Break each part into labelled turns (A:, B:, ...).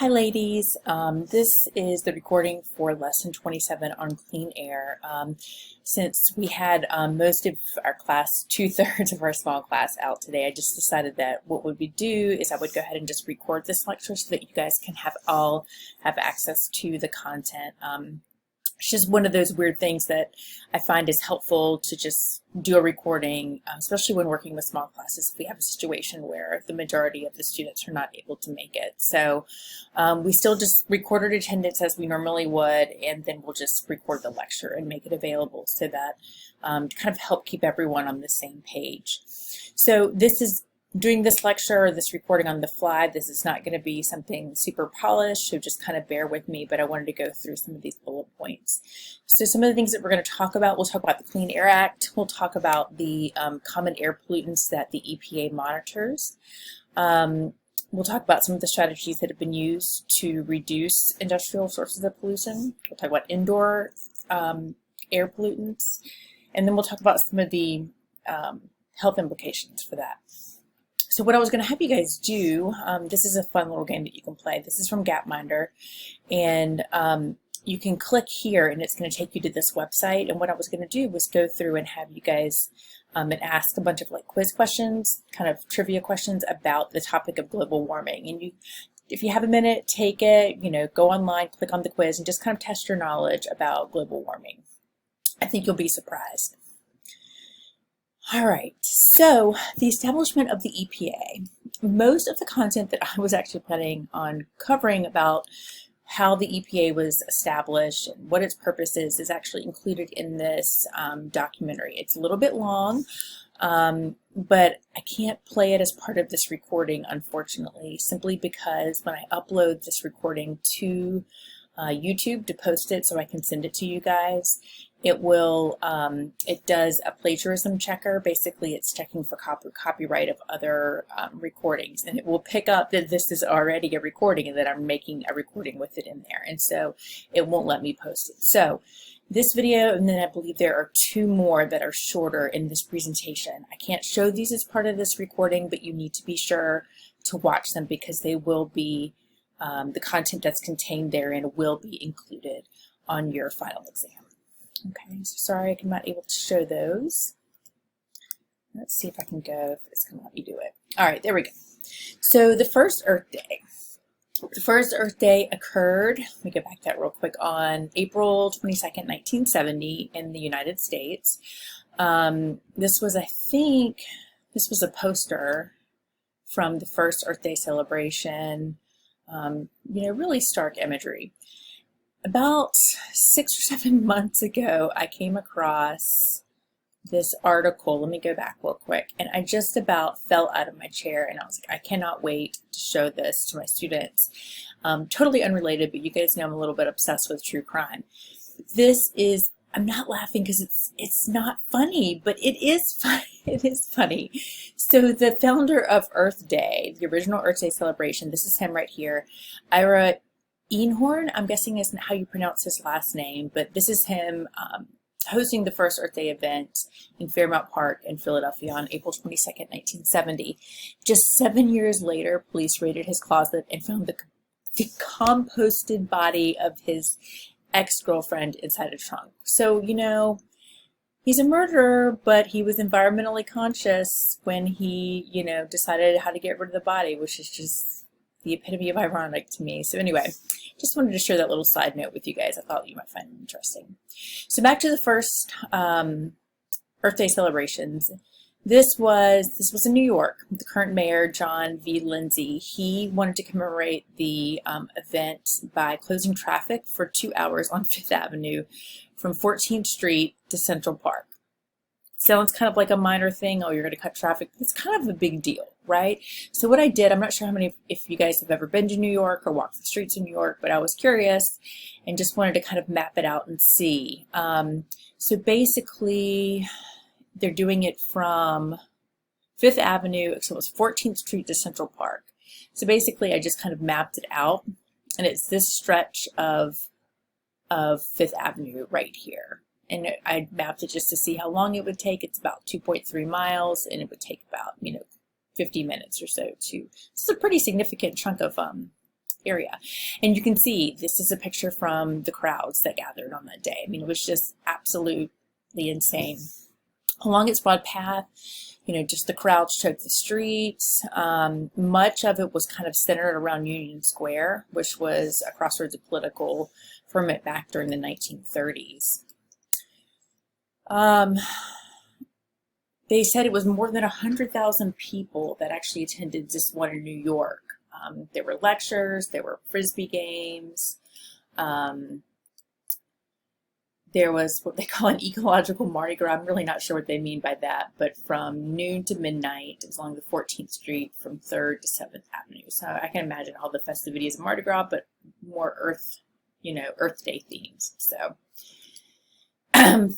A: Hi ladies, this is the recording for lesson 27 on clean air. Since we had most of our class, 2/3 of our small class out today, I just decided that what we would do is I would go ahead and just record this lecture so that you guys can all have access to the content. It's just one of those weird things that I find is helpful to just do a recording, especially when working with small classes if we have a situation where the majority of the students are not able to make it. So we still just recorded attendance as we normally would, and then we'll just record the lecture and make it available so that to kind of help keep everyone on the same page. So this is doing this lecture or this recording on the fly. This is not going to be something super polished, so just kind of bear with me, but I wanted to go through some of these bullet points. So some of the things that we're going to talk about, we'll talk about the Clean Air Act, we'll talk about the common air pollutants that the EPA monitors. We'll talk about some of the strategies that have been used to reduce industrial sources of pollution. We'll talk about indoor air pollutants, and then we'll talk about some of the health implications for that. So what I was going to have you guys do, this is a fun little game that you can play. This is from Gapminder, and you can click here and it's going to take you to this website. And what I was going to do was go through and have you guys and ask a bunch of like quiz questions, kind of trivia questions about the topic of global warming. And if you have a minute, take it, go online, click on the quiz, and just kind of test your knowledge about global warming. I think you'll be surprised. All right, so the establishment of the EPA. Most of the content that I was actually planning on covering about how the EPA was established and what its purpose is actually included in this documentary. It's a little bit long, but I can't play it as part of this recording, unfortunately, simply because when I upload this recording to YouTube to post it so I can send it to you guys, it will, it does a plagiarism checker. Basically, it's checking for copyright of other recordings, and it will pick up that this is already a recording and that I'm making a recording with it in there, and so it won't let me post it. So this video, and then I believe there are 2 more that are shorter in this presentation. I can't show these as part of this recording, but you need to be sure to watch them because they will be, the content that's contained therein will be included on your final exam. Okay, so sorry I'm not able to show those. Let's see if I can go, if it's going to let me do it. All right, there we go. So the first Earth Day. The first Earth Day occurred, let me go back that real quick, on April 22nd, 1970 in the United States. This was, I think, this was a poster from the first Earth Day celebration. Really stark imagery. About 6 or 7 months ago, I came across this article. Let me go back real quick. And I just about fell out of my chair and I was like, I cannot wait to show this to my students. Totally unrelated, but you guys know I'm a little bit obsessed with true crime. This is, I'm not laughing because it's not funny, but it is funny. It is funny. So the founder of Earth Day, the original Earth Day celebration, this is him right here, Ira Einhorn, I'm guessing isn't how you pronounce his last name, but this is him hosting the first Earth Day event in Fairmount Park in Philadelphia on April 22nd, 1970. Just 7 years later, police raided his closet and found the composted body of his ex-girlfriend inside a trunk. So, he's a murderer, but he was environmentally conscious when he, decided how to get rid of the body, which is just the epitome of ironic to me. So anyway, just wanted to share that little side note with you guys. I thought you might find it interesting. So back to the first Earth Day celebrations. This was in New York. The current mayor, John V. Lindsay, he wanted to commemorate the event by closing traffic for 2 hours on 5th Avenue from 14th Street to Central Park. Sounds kind of like a minor thing. Oh, you're going to cut traffic. It's kind of a big deal, right? So what I did, I'm not sure how many, if you guys have ever been to New York or walked the streets of New York, but I was curious and just wanted to kind of map it out and see. So basically, they're doing it from 5th Avenue, so it was 14th Street to Central Park. So basically, I just kind of mapped it out, and it's this stretch of 5th Avenue right here. And I mapped it just to see how long it would take. It's about 2.3 miles, and it would take about, 50 minutes or so to, this is a pretty significant chunk of area. And you can see this is a picture from the crowds that gathered on that day. I mean, it was just absolutely insane. Along its broad path, just the crowds choked the streets. Much of it was kind of centered around Union Square, which was a crossroads of political ferment back during the 1930s. They said it was more than 100,000 people that actually attended this one in New York. There were lectures, there were Frisbee games. There was what they call an ecological Mardi Gras. I'm really not sure what they mean by that, but from noon to midnight, it was along the 14th Street from 3rd to 7th Avenue. So I can imagine all the festivities of Mardi Gras, but more Earth Day themes. So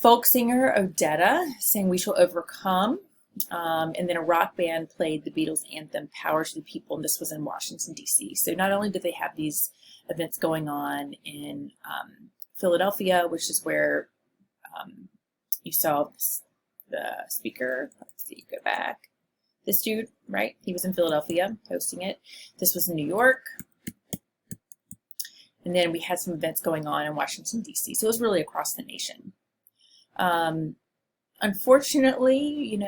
A: folk singer Odetta sang "We Shall Overcome," and then a rock band played the Beatles anthem "Power to the People," and this was in Washington, D.C. So not only did they have these events going on in Philadelphia, which is where you saw the speaker. Let's see, go back. This dude, right? He was in Philadelphia hosting it. This was in New York. And then we had some events going on in Washington, D.C. So it was really across the nation. Unfortunately,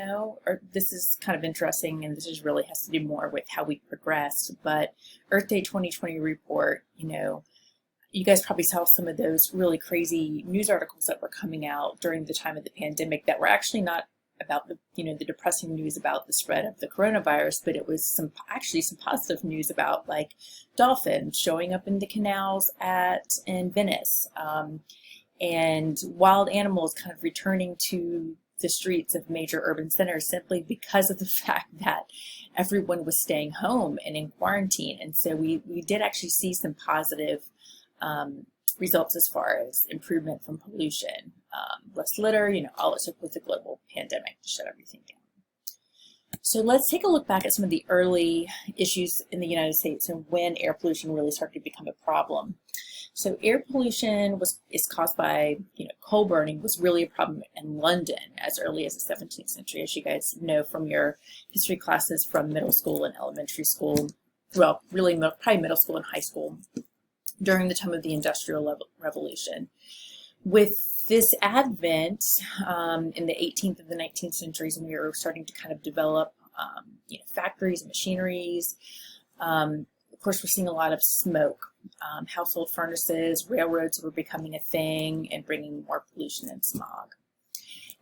A: this is kind of interesting, and this is really has to do more with how we progressed, but Earth Day 2020 report, you guys probably saw some of those really crazy news articles that were coming out during the time of the pandemic that were actually not about the depressing news about the spread of the coronavirus, but it was some positive news about like dolphins showing up in the canals in Venice, and wild animals kind of returning to the streets of major urban centers simply because of the fact that everyone was staying home and in quarantine. And so we did actually see some positive results as far as improvement from pollution, less litter, all it took with the global pandemic to shut everything down. So let's take a look back at some of the early issues in the United States and when air pollution really started to become a problem. So air pollution is caused by, coal burning was really a problem in London as early as the 17th century, as you guys know from your history classes from middle school and elementary school, well, really probably middle school and high school, during the time of the Industrial Revolution. With this advent in the 18th and the 19th centuries, when we were starting to kind of develop factories and machineries, of course we're seeing a lot of smoke. Household furnaces, railroads were becoming a thing and bringing more pollution and smog.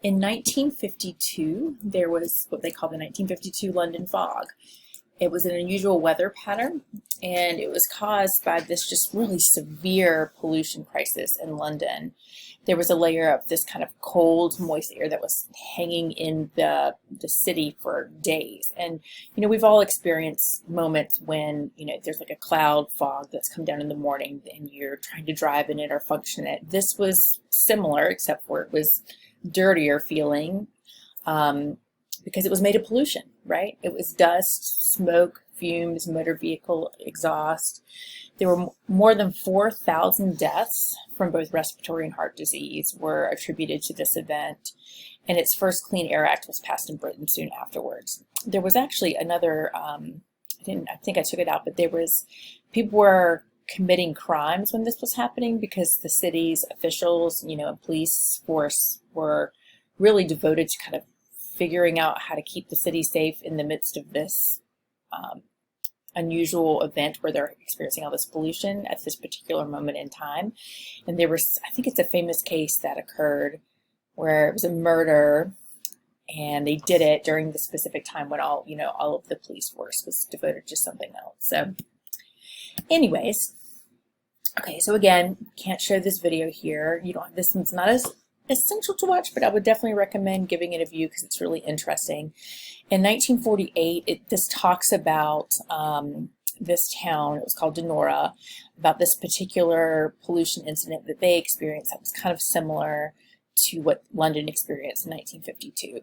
A: In 1952, there was what they call the 1952 London fog. It was an unusual weather pattern, and it was caused by this just really severe pollution crisis in London. There was a layer of this kind of cold, moist air that was hanging in the city for days. And, we've all experienced moments when, there's like a cloud fog that's come down in the morning and you're trying to drive in it or function in it. This was similar, except for it was dirtier feeling, because it was made of pollution, right? It was dust, smoke, fumes, motor vehicle exhaust. There were more than 4,000 deaths from both respiratory and heart disease were attributed to this event, and its first Clean Air Act was passed in Britain soon afterwards. There was actually another, I think I took it out, but people were committing crimes when this was happening because the city's officials, and police force were really devoted to kind of figuring out how to keep the city safe in the midst of this unusual event where they're experiencing all this pollution at this particular moment in time. And there was, I think it's a famous case that occurred where it was a murder, and they did it during the specific time when all of the police force was devoted to something else. So anyways, okay, so again, can't show this video here. This one's not as essential to watch, but I would definitely recommend giving it a view because it's really interesting. In 1948, this talks about this town, it was called Donora, about this particular pollution incident that they experienced that was kind of similar to what London experienced in 1952.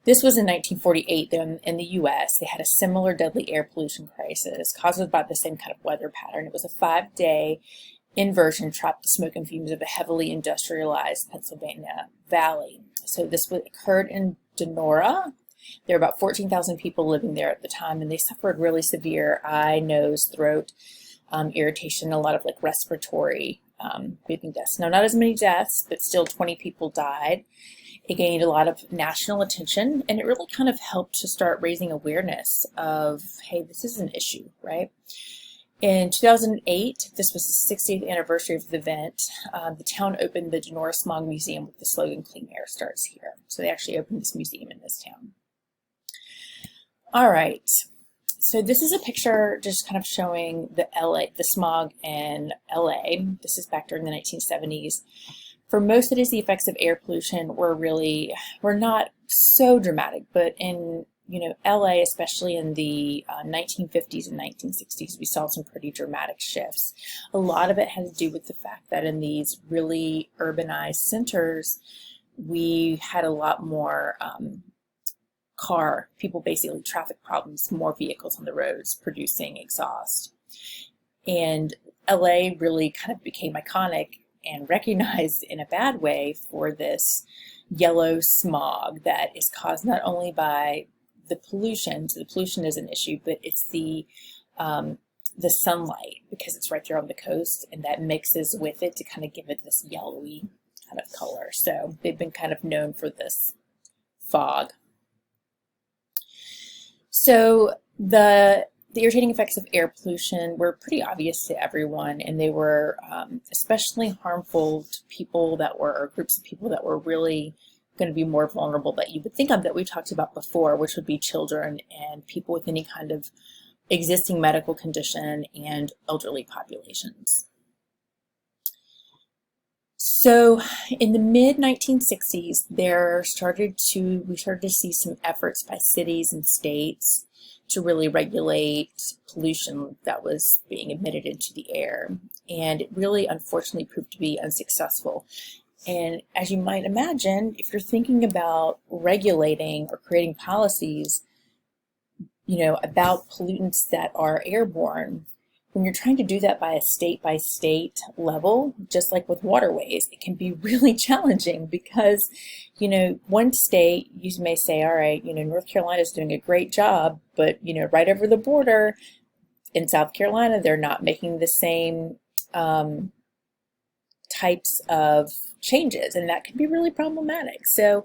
A: This was in 1948, though, in the U.S. They had a similar deadly air pollution crisis caused by the same kind of weather pattern. It was a 5-day inversion trapped the smoke and fumes of a heavily industrialized Pennsylvania valley. So this occurred in Donora. There were about 14,000 people living there at the time, and they suffered really severe eye, nose, throat irritation, a lot of like respiratory breathing deaths. Now, not as many deaths, but still 20 people died. It gained a lot of national attention, and it really kind of helped to start raising awareness of, hey, this is an issue, right? In 2008, this was the 60th anniversary of the event, the town opened the Donora Smog Museum with the slogan, "Clean Air Starts Here." So they actually opened this museum in this town. All right, so this is a picture just kind of showing the smog in LA. This is back during the 1970s. For most cities, the effects of air pollution were not so dramatic, but in LA, especially in the 1950s and 1960s, we saw some pretty dramatic shifts. A lot of it had to do with the fact that in these really urbanized centers, we had a lot more basically traffic problems, more vehicles on the roads producing exhaust. And LA really kind of became iconic and recognized in a bad way for this yellow smog that is caused not only by the pollution, so the pollution is an issue, but it's the sunlight, because it's right there on the coast, and that mixes with it to kind of give it this yellowy kind of color. So they've been kind of known for this fog. So the irritating effects of air pollution were pretty obvious to everyone, and they were especially harmful to people or groups of people that were really going to be more vulnerable that you would think of, that we talked about before, which would be children and people with any kind of existing medical condition and elderly populations. So in the mid-1960s, we started to see some efforts by cities and states to really regulate pollution that was being emitted into the air. And it really, unfortunately, proved to be unsuccessful. And as you might imagine, if you're thinking about regulating or creating policies, about pollutants that are airborne, when you're trying to do that by state level, just like with waterways, it can be really challenging because, one state, you may say, all right, North Carolina is doing a great job, but, right over the border in South Carolina, they're not making the same types of changes, and that can be really problematic. So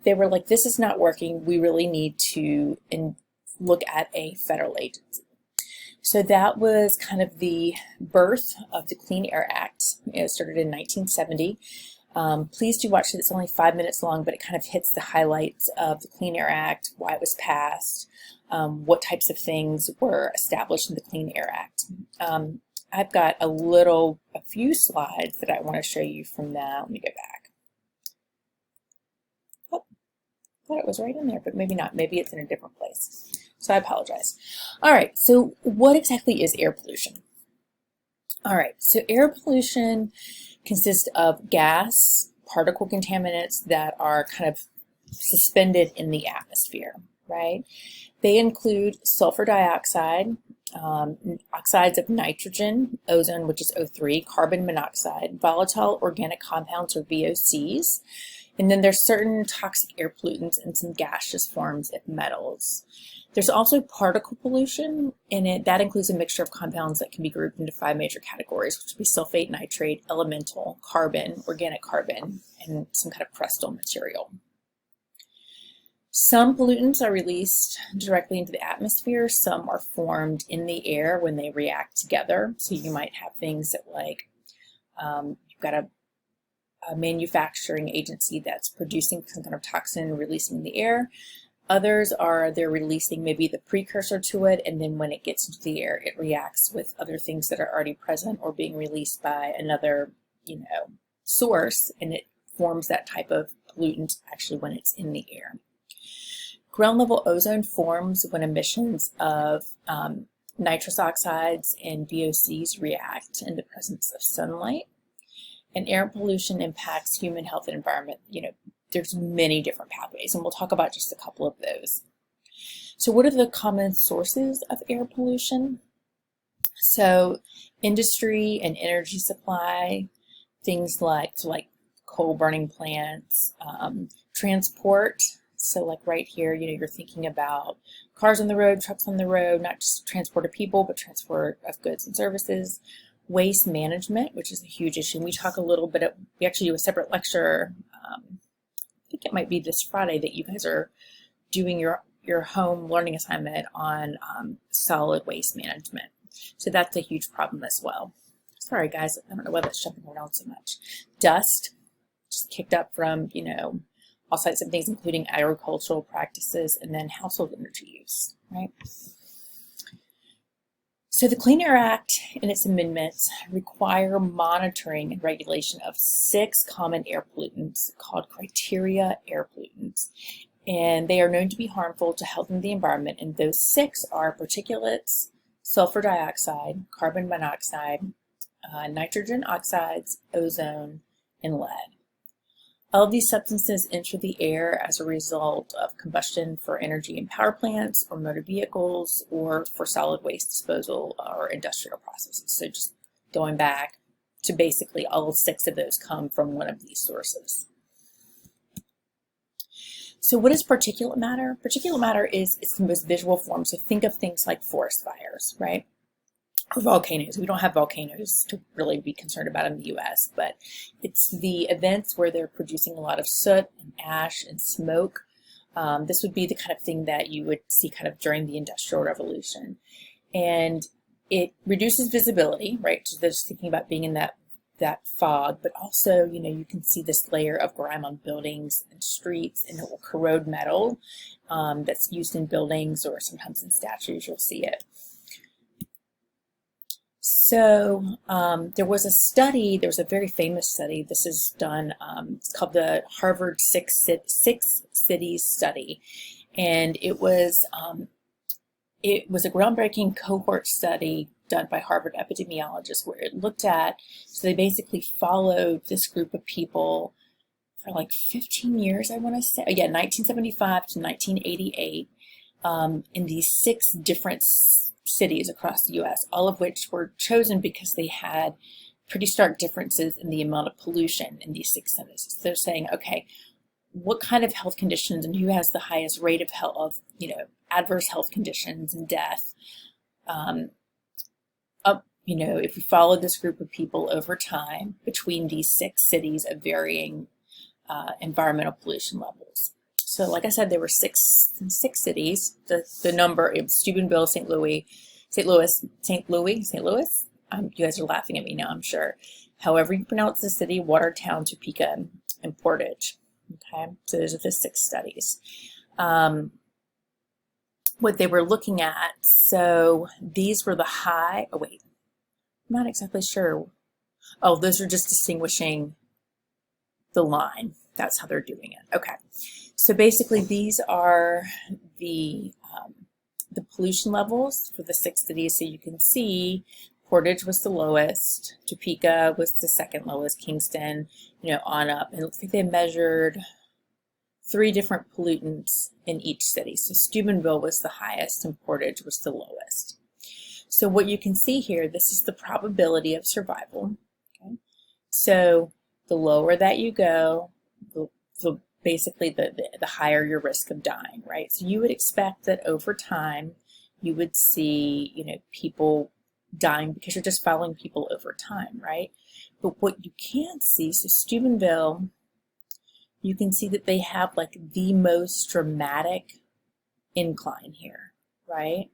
A: they were like, this is not working. We really need to look at a federal agency. So that was kind of the birth of the Clean Air Act. It started in 1970. Please do watch it. It's only 5 minutes long, but it kind of hits the highlights of the Clean Air Act, why it was passed, what types of things were established in the Clean Air Act. I've got a few slides that I want to show you from that. Let me go back. Oh, I thought it was right in there, but maybe not. Maybe it's in a different place. So I apologize. All right, so what exactly is air pollution? All right, so air pollution consists of gas, particle contaminants that are kind of suspended in the atmosphere, right? They include sulfur dioxide, oxides of nitrogen, ozone, which is O3, carbon monoxide, volatile organic compounds, or VOCs, and then there's certain toxic air pollutants and some gaseous forms of metals. There's also particle pollution, and that includes a mixture of compounds that can be grouped into 5 major categories, which would be sulfate, nitrate, elemental, carbon, organic carbon, and some kind of crustal material. Some pollutants are released directly into the atmosphere. Some are formed in the air when they react together. So you might have things that you've got a manufacturing agency that's producing some kind of toxin and releasing in the air. Others they're releasing maybe the precursor to it, and then when it gets into the air, it reacts with other things that are already present or being released by another, source, and it forms that type of pollutant actually when it's in the air. Ground level ozone forms when emissions of nitrous oxides and VOCs react in the presence of sunlight. And air pollution impacts human health and environment. There's many different pathways, and we'll talk about just a couple of those. So what are the common sources of air pollution? So industry and energy supply, things like coal burning plants, transport. So like right here, you're thinking about cars on the road, trucks on the road, not just transport of people, but transport of goods and services. Waste management, which is a huge issue. And we talk a little bit, we actually do a separate lecture, I think it might be this Friday, that you guys are doing your home learning assignment on solid waste management. So that's a huge problem as well. Sorry guys, I don't know why that's jumping around so much. Dust, just kicked up from, all sorts of things, including agricultural practices and then household energy use, right? So the Clean Air Act and its amendments require monitoring and regulation of 6 common air pollutants called criteria air pollutants. And they are known to be harmful to health and the environment. And those 6 are particulates, sulfur dioxide, carbon monoxide, nitrogen oxides, ozone, and lead. All of these substances enter the air as a result of combustion for energy in power plants or motor vehicles or for solid waste disposal or industrial processes. So just going back to basically all 6 of those come from one of these sources. So what is particulate matter? Particulate matter is the most visual form. So think of things like forest fires, right? Or volcanoes. We don't have volcanoes to really be concerned about in the US, but it's the events where they're producing a lot of soot and ash and smoke. This would be the kind of thing that you would see kind of during the Industrial Revolution. And it reduces visibility, right? So they're just thinking about being in that fog, but also, you can see this layer of grime on buildings and streets, and it will corrode metal that's used in buildings or sometimes in statues, you'll see it. So there was a very famous study. This is done, it's called the Harvard Six Cities Study. And it was a groundbreaking cohort study done by Harvard epidemiologists where it looked at, so they basically followed this group of people for like 15 years, I want to say, 1975 to 1988, in these 6 different cities across the US, all of which were chosen because they had pretty stark differences in the amount of pollution in these 6 cities. So they're saying, okay, what kind of health conditions and who has the highest rate of health, adverse health conditions and death, if we follow this group of people over time between these 6 cities of varying environmental pollution levels. So like I said, there were six cities. The number, Steubenville, St. Louis. You guys are laughing at me now, I'm sure. However you pronounce the city, Watertown, Topeka, and Portage. Okay, so those are the 6 studies. What they were looking at, so these were the high, I'm not exactly sure. Oh, those are just distinguishing the line. That's how they're doing it. Okay, so basically these are the pollution levels for the 6 cities. So you can see Portage was the lowest, Topeka was the 2nd lowest, Kingston, on up. And it looks like they measured 3 different pollutants in each city. So Steubenville was the highest and Portage was the lowest. So what you can see here, this is the probability of survival. Okay? So the lower that you go, basically the higher your risk of dying, right? So you would expect that over time you would see, people dying because you're just following people over time, right? But what you can't see, so Steubenville, you can see that they have like the most dramatic incline here, right?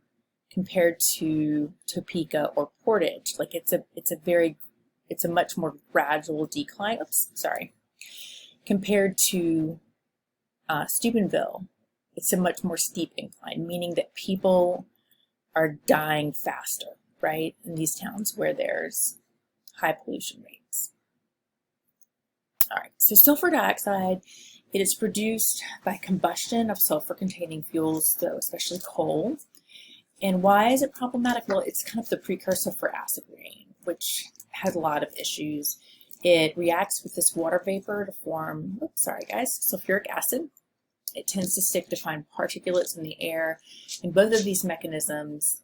A: Compared to Topeka or Portage. Like it's a much more gradual decline. Oops, sorry. Compared to Steubenville, it's a much more steep incline, meaning that people are dying faster, right? In these towns where there's high pollution rates. All right, so sulfur dioxide, it is produced by combustion of sulfur-containing fuels, so especially coal. And why is it problematic? Well, it's kind of the precursor for acid rain, which has a lot of issues. It reacts with this water vapor to form, sulfuric acid. It tends to stick to fine particulates in the air. And both of these mechanisms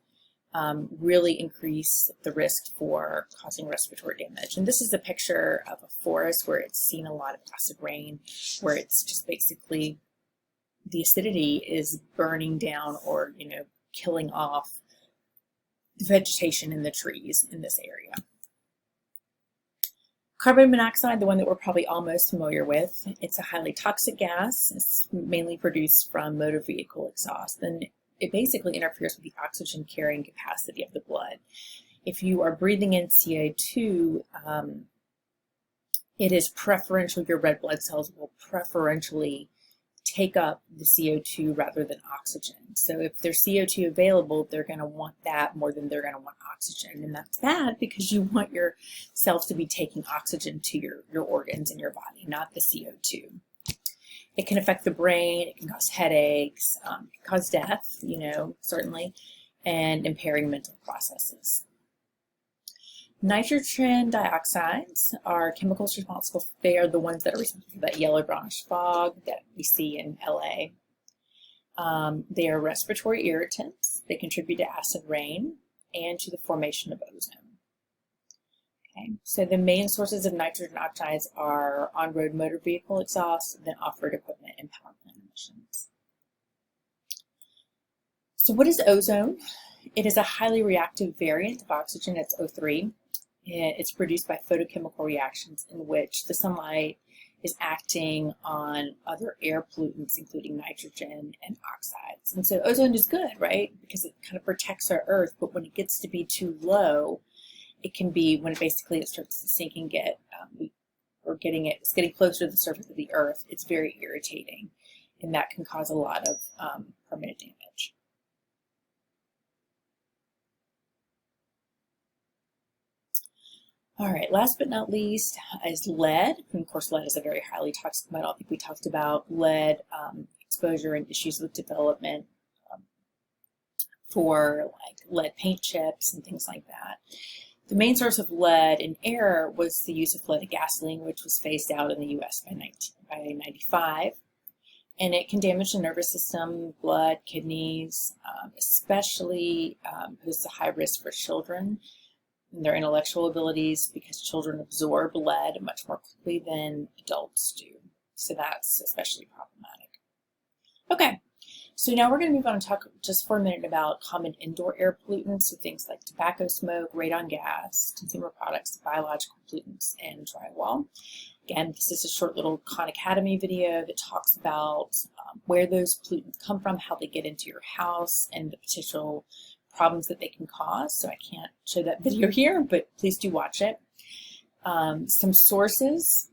A: really increase the risk for causing respiratory damage. And this is a picture of a forest where it's seen a lot of acid rain, where it's just basically the acidity is burning down or, killing off the vegetation in the trees in this area. Carbon monoxide, the one that we're probably all most familiar with, it's a highly toxic gas. It's mainly produced from motor vehicle exhaust, and it basically interferes with the oxygen carrying capacity of the blood. If you are breathing in CO2, it is preferential, your red blood cells will preferentially take up the CO2 rather than oxygen. So if there's CO2 available, they're going to want that more than they're going to want oxygen. And that's bad because you want your cells to be taking oxygen to your organs in your body, not the CO2. It can affect the brain, it can cause headaches, it can cause death, certainly, and impairing mental processes. Nitrogen dioxides are chemicals responsible. They are the ones that are responsible for that yellow brownish fog that we see in LA. They are respiratory irritants. They contribute to acid rain and to the formation of ozone. Okay, so the main sources of nitrogen oxides are on-road motor vehicle exhaust, then off-road equipment and power plant emissions. So what is ozone? It is a highly reactive variant of oxygen. It's O3. It's produced by photochemical reactions in which the sunlight is acting on other air pollutants, including nitrogen and oxides. And so ozone is good, right? Because it kind of protects our Earth, but when it gets to be too low, it can be, when it starts to sink and it's getting closer to the surface of the Earth, it's very irritating. And that can cause a lot of permanent damage. All right, last but not least is lead. And of course, lead is a very highly toxic metal. I think we talked about lead exposure and issues with development for like lead paint chips and things like that. The main source of lead in air was the use of leaded gasoline, which was phased out in the U.S. by 1995. And it can damage the nervous system, blood, kidneys, especially poses a high risk for children and their intellectual abilities because children absorb lead much more quickly than adults do. So that's especially problematic. Okay, so now we're going to move on and talk just for a minute about common indoor air pollutants, so things like tobacco smoke, radon gas, consumer products, biological pollutants, and drywall. Again, this is a short little Khan Academy video that talks about where those pollutants come from, how they get into your house, and the potential problems that they can cause. So I can't show that video here, but please do watch it. Some sources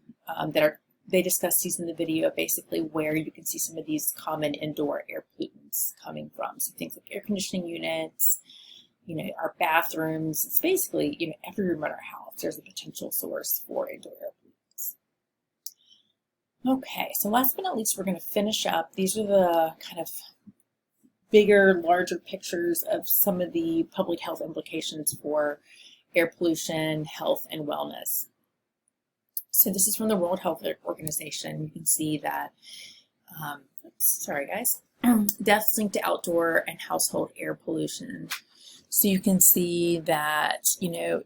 A: they discuss these in the video, basically where you can see some of these common indoor air pollutants coming from. So things like air conditioning units, our bathrooms. It's basically, every room in our house, there's a potential source for indoor air pollutants. Okay, so last but not least, we're going to finish up. These are the kind of bigger, larger pictures of some of the public health implications for air pollution, health, and wellness. So this is from the World Health Organization. You can see that, sorry guys, deaths linked to outdoor and household air pollution. So you can see that,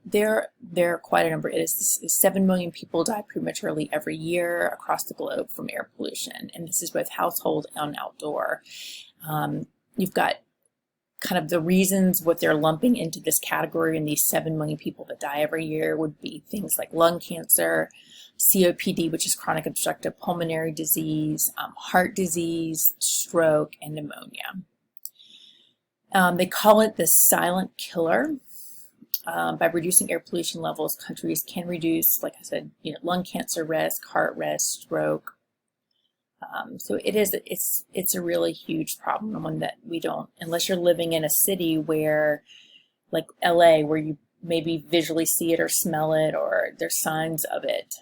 A: there are quite a number. It is 7 million people die prematurely every year across the globe from air pollution. And this is both household and outdoor. You've got kind of the reasons what they're lumping into this category, and these 7 million people that die every year would be things like lung cancer, COPD, which is chronic obstructive pulmonary disease, heart disease, stroke, and pneumonia. They call it the silent killer. By reducing air pollution levels, countries can reduce, like I said, lung cancer risk, heart risk, stroke. So it's a really huge problem, and one that we don't, unless you're living in a city where, like LA, where you maybe visually see it or smell it, or there's signs of it,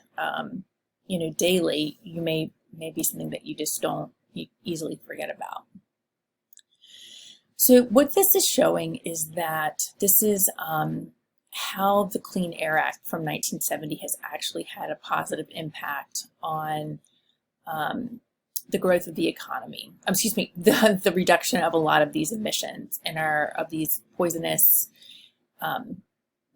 A: daily, you may be something that you just don't easily forget about. So what this is showing is that this is how the Clean Air Act from 1970 has actually had a positive impact on the growth of the economy, the reduction of a lot of these emissions and of these poisonous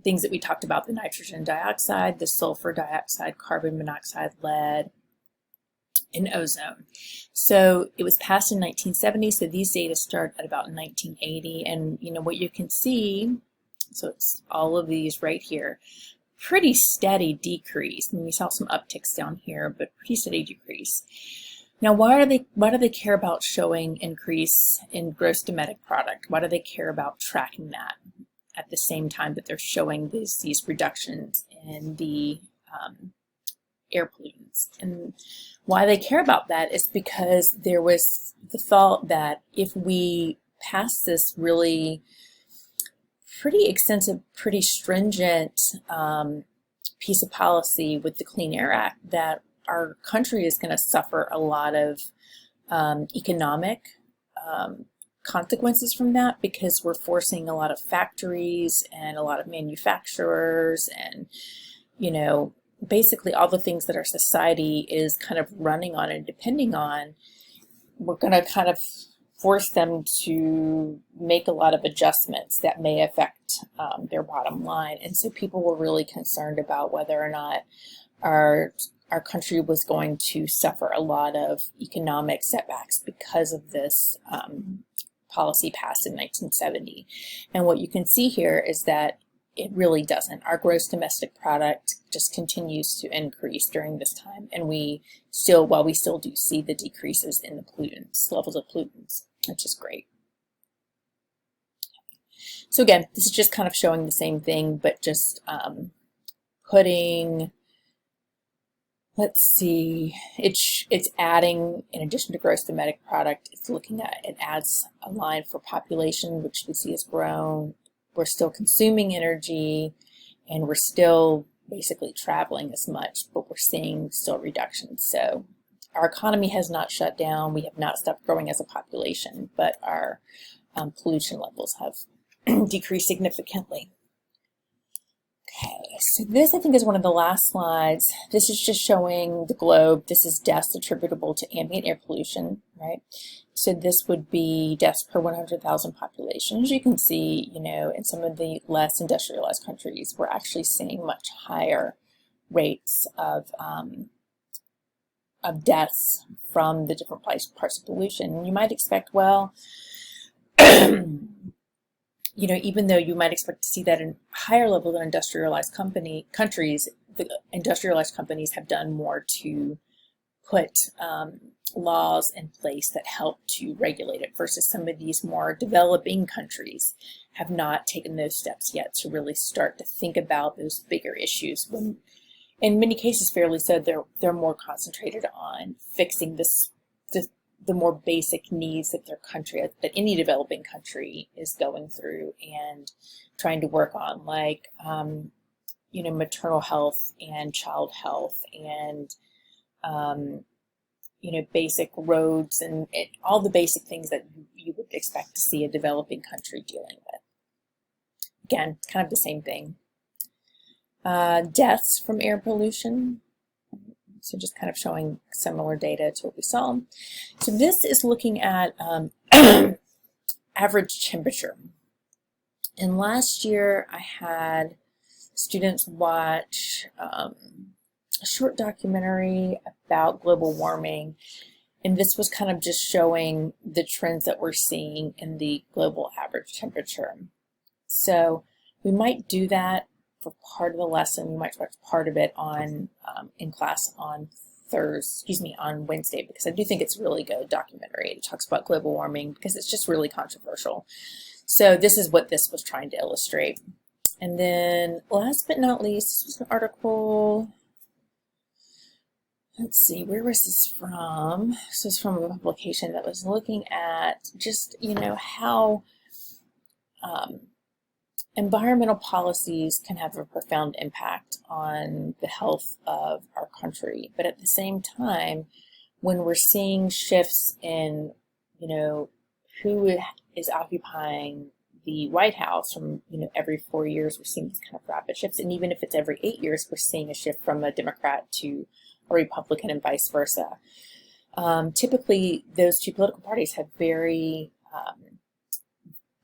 A: things that we talked about, the nitrogen dioxide, the sulfur dioxide, carbon monoxide, lead, in ozone. So it was passed in 1970, so these data start at about 1980, and what you can see, so it's all of these right here, pretty steady decrease, and we saw some upticks down here, but pretty steady decrease. Now, why do they care about showing increase in gross domestic product? Why do they care about tracking that at the same time that they're showing these reductions in the air pollutants? And why they care about that is because there was the thought that if we pass this really pretty extensive, pretty stringent piece of policy with the Clean Air Act, that our country is going to suffer a lot of economic consequences from that, because we're forcing a lot of factories and a lot of manufacturers and, basically all the things that our society is kind of running on and depending on. We're going to kind of force them to make a lot of adjustments that may affect their bottom line. And so people were really concerned about whether or not our country was going to suffer a lot of economic setbacks because of this policy passed in 1970. And what you can see here is that it really doesn't. Our gross domestic product just continues to increase during this time, and while we still do see the decreases in the pollutants, levels of pollutants, which is great. So again, this is just kind of showing the same thing, but just putting, let's see, it's adding, in addition to gross domestic product, it adds a line for population, which we see has grown. We're still consuming energy, and we're still basically traveling as much, but we're seeing still reductions. So our economy has not shut down. We have not stopped growing as a population, but our pollution levels have decreased significantly. Okay, so this I think is one of the last slides. This is just showing the globe. This is deaths attributable to ambient air pollution, right? So this would be deaths per 100,000 population. As you can see, in some of the less industrialized countries, we're actually seeing much higher rates of deaths from the different parts of pollution. You might expect, well, even though you might expect to see that in higher level than industrialized countries, the industrialized companies have done more to put laws in place that help to regulate it, versus some of these more developing countries have not taken those steps yet to really start to think about those bigger issues, when in many cases, fairly so, they're more concentrated on fixing the more basic needs that their country, that any developing country is going through and trying to work on, like maternal health and child health and basic roads and all the basic things that you would expect to see a developing country dealing with. Again, kind of the same thing. Deaths from air pollution. So just kind of showing similar data to what we saw. So this is looking at average temperature. And last year I had students watch a short documentary about global warming. And this was kind of just showing the trends that we're seeing in the global average temperature. So we might do that for part of the lesson. We might watch part of it on in class on on Wednesday, because I do think it's a really good documentary. It talks about global warming because it's just really controversial. So this is what this was trying to illustrate. And then last but not least, this was an article. Let's see, where was this from? This was from a publication that was looking at just, how environmental policies can have a profound impact on the health of our country. But at the same time, when we're seeing shifts in, who is occupying the White House from, every 4 years, we're seeing these kind of rapid shifts. And even if it's every 8 years, we're seeing a shift from a Democrat to a Republican and vice versa. Typically, those two political parties have very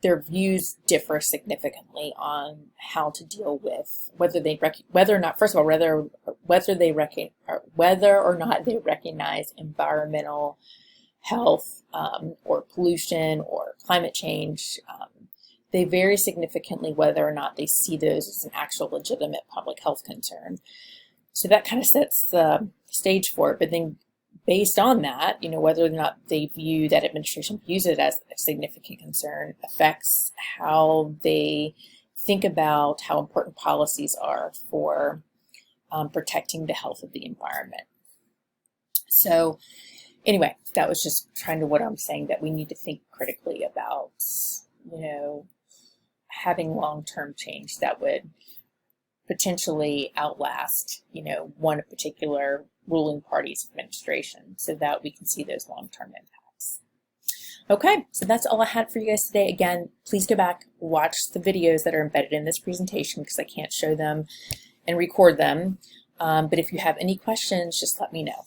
A: their views differ significantly on how to deal with whether or not, first of all, whether or not they recognize environmental health or pollution or climate change. They vary significantly whether or not they see those as an actual legitimate public health concern. So that kind of sets the stage for it. But then based on that, whether or not they view that administration views it as a significant concern affects how they think about how important policies are for protecting the health of the environment. So anyway, that was just kind of what I'm saying, that we need to think critically about, having long-term change that would potentially outlast, one particular ruling party's administration, so that we can see those long-term impacts. Okay, so that's all I had for you guys today. Again, please go back, watch the videos that are embedded in this presentation because I can't show them and record them. But if you have any questions, just let me know.